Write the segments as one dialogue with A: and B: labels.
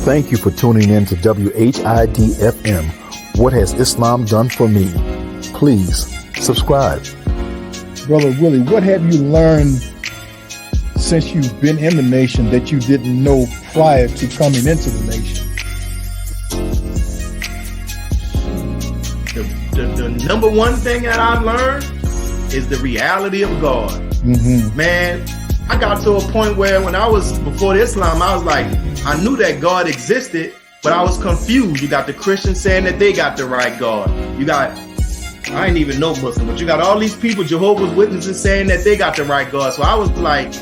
A: Thank you for tuning in to WHID-FM. What has Islam done for me? Please subscribe.
B: Brother Willie, what have you learned since you've been in the nation that you didn't know prior to coming into the nation?
C: The number one thing that I've learned is the reality of God. Mm-hmm. Man, I got to a point where when I was before Islam, I was like, I knew that God existed, but I was confused. You got the Christians saying that they got the right God. You got, I ain't even know Muslim, but you got all these people, Jehovah's Witnesses, saying that they got the right God. So I was like,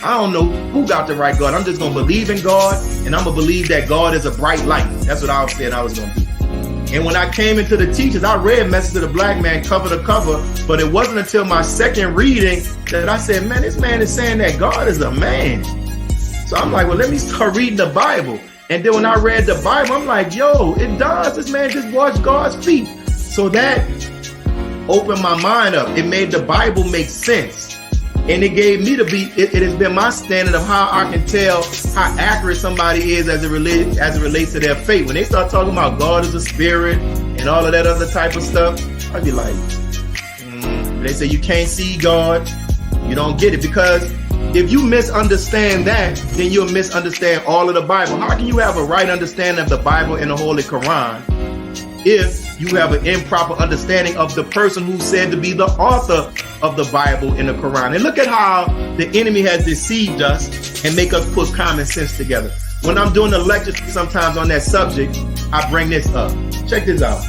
C: I don't know who got the right God. I'm just going to believe in God, and I'm going to believe that God is a bright light. That's what I said I was going to do. And when I came into the teachers, I read Message of the Black Man cover to cover, but it wasn't until my second reading that I said, man, this man is saying that God is a man. So I'm like, well, let me start reading the Bible. And then when I read the Bible, I'm like, yo, it does. This man just washed God's feet. So that opened my mind up. It made the Bible make sense. And it gave me it has been my standard of how I can tell how accurate somebody is as it relates to their faith. When they start talking about God as a spirit and all of that other type of stuff, I'd be like, they say you can't see God, you don't get it. Because if you misunderstand that, then you'll misunderstand all of the Bible. How can you have a right understanding of the Bible and the Holy Quran if you have an improper understanding of the person who's said to be the author of the Bible and the Quran? And look at how the enemy has deceived us and make us put common sense together. When I'm doing the lectures sometimes on that subject, I bring this up. Check this out.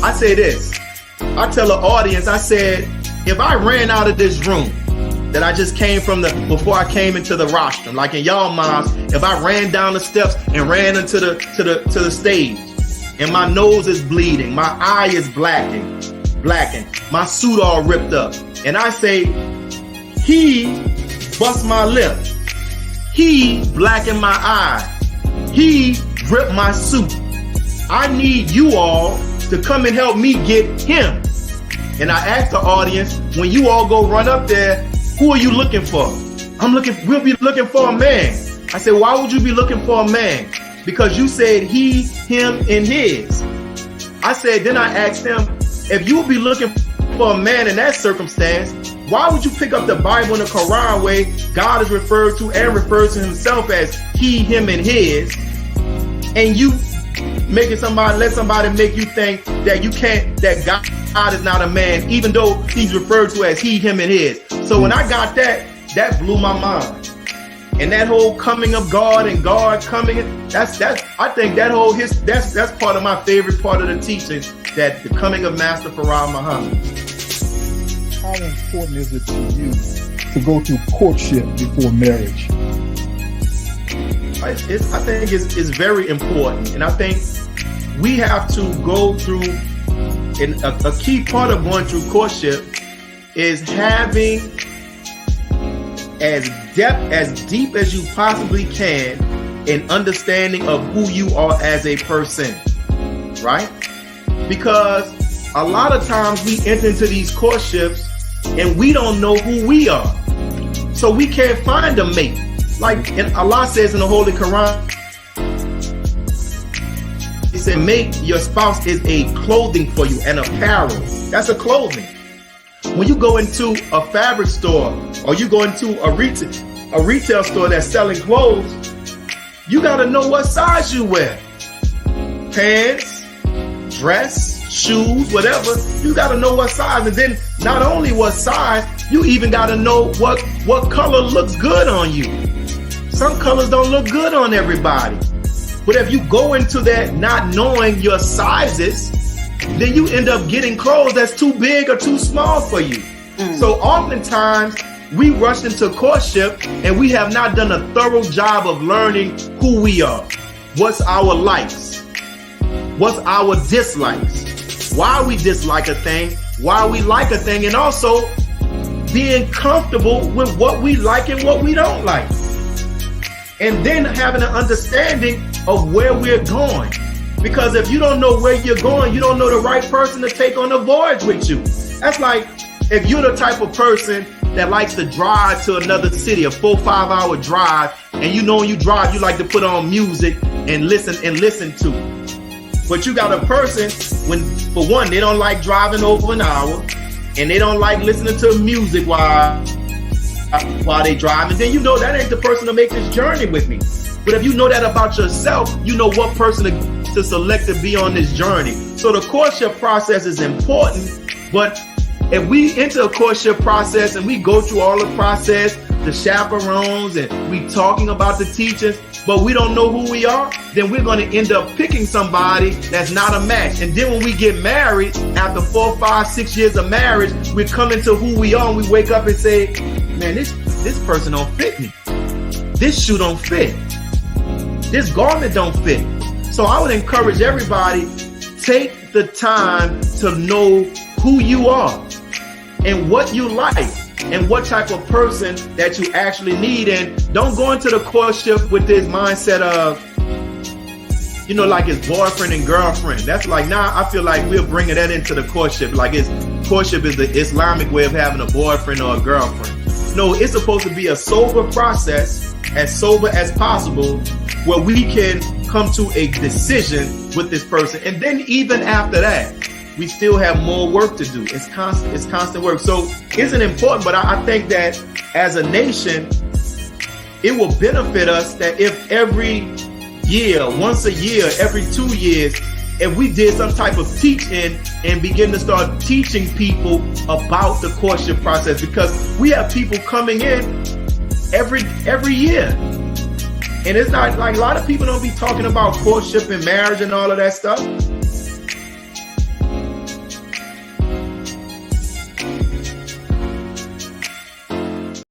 C: I say this. I tell the audience, I said, if I ran out of this room that I just came from before I came into the rostrum, like in y'all mosque, if I ran down the steps and ran into the stage, and my nose is bleeding, my eye is blackened, my suit all ripped up, and I say, he bust my lip, he blackened my eye, he ripped my suit, I need you all to come and help me get him. And I asked the audience, when you all go run up there, who are you looking for? We'll be looking for a man. I said, why would you be looking for a man? Because you said he, him, and his. I said, then I asked him, if you would be looking for a man in that circumstance, why would you pick up the Bible and the Quran where God is referred to and refers to himself as he, him, and his, and you let somebody make you think that you can't, that God is not a man, even though he's referred to as he, him, and his. So when I got that blew my mind. And that whole coming of God and God coming, I think that's part of my favorite part of the teaching, that the coming of Master Farah Muhammad.
B: How important is it to you to go through courtship before marriage?
C: I think it's very important. And I think we have to go through, and a key part of going through courtship is having as deep as you possibly can an understanding of who you are as a person, right? Because a lot of times we enter into these courtships and we don't know who we are, so we can't find a mate. Like Allah says in the Holy Quran, He said, make your spouse is a clothing for you, an apparel. That's a clothing. When you go into a fabric store or you go into a retail store that's selling clothes, you got to know what size you wear. Pants, dress, shoes, whatever. You got to know what size. And then not only what size, you even got to know what color looks good on you. Some colors don't look good on everybody. But if you go into that not knowing your sizes, then you end up getting clothes that's too big or too small for you. So oftentimes we rush into courtship and we have not done a thorough job of learning who we are. What's our likes? What's our dislikes? Why we dislike a thing, why we like a thing, and also being comfortable with what we like and what we don't like. And then having an understanding of where we're going. Because if you don't know where you're going, you don't know the right person to take on the voyage with you. That's like if you're the type of person that likes to drive to another city, a 4-5 hour drive, and when you drive, you like to put on music and listen to. But you got a person for one, they don't like driving over an hour, and they don't like listening to music while they drive. And then that ain't the person to make this journey with me. But if you know that about yourself, you know what person to select to be on this journey. So the courtship process is important, but if we enter a courtship process and we go through all the process, the chaperones, and we talking about the teachings, but we don't know who we are, then we're going to end up picking somebody that's not a match. And then when we get married, after 4, 5, 6 years of marriage, we come into who we are and we wake up and say, man, this person don't fit me. This shoe don't fit. This garment don't fit. So I would encourage everybody, take the time to know who you are and what you like and what type of person that you actually need. And don't go into the courtship with this mindset of, like it's boyfriend and girlfriend. That's like, I feel like we're bringing that into the courtship. Like courtship is the Islamic way of having a boyfriend or a girlfriend. No, it's supposed to be a sober process, as sober as possible, where we can come to a decision with this person. And then even after that, we still have more work to do. It's constant work. So it's important, but I think that as a nation, it will benefit us that if every year, once a year, every 2 years, if we did some type of teaching and begin to start teaching people about the courtship process, because we have people coming in every year. And it's not like a lot of people don't be talking about courtship and marriage and all of that stuff.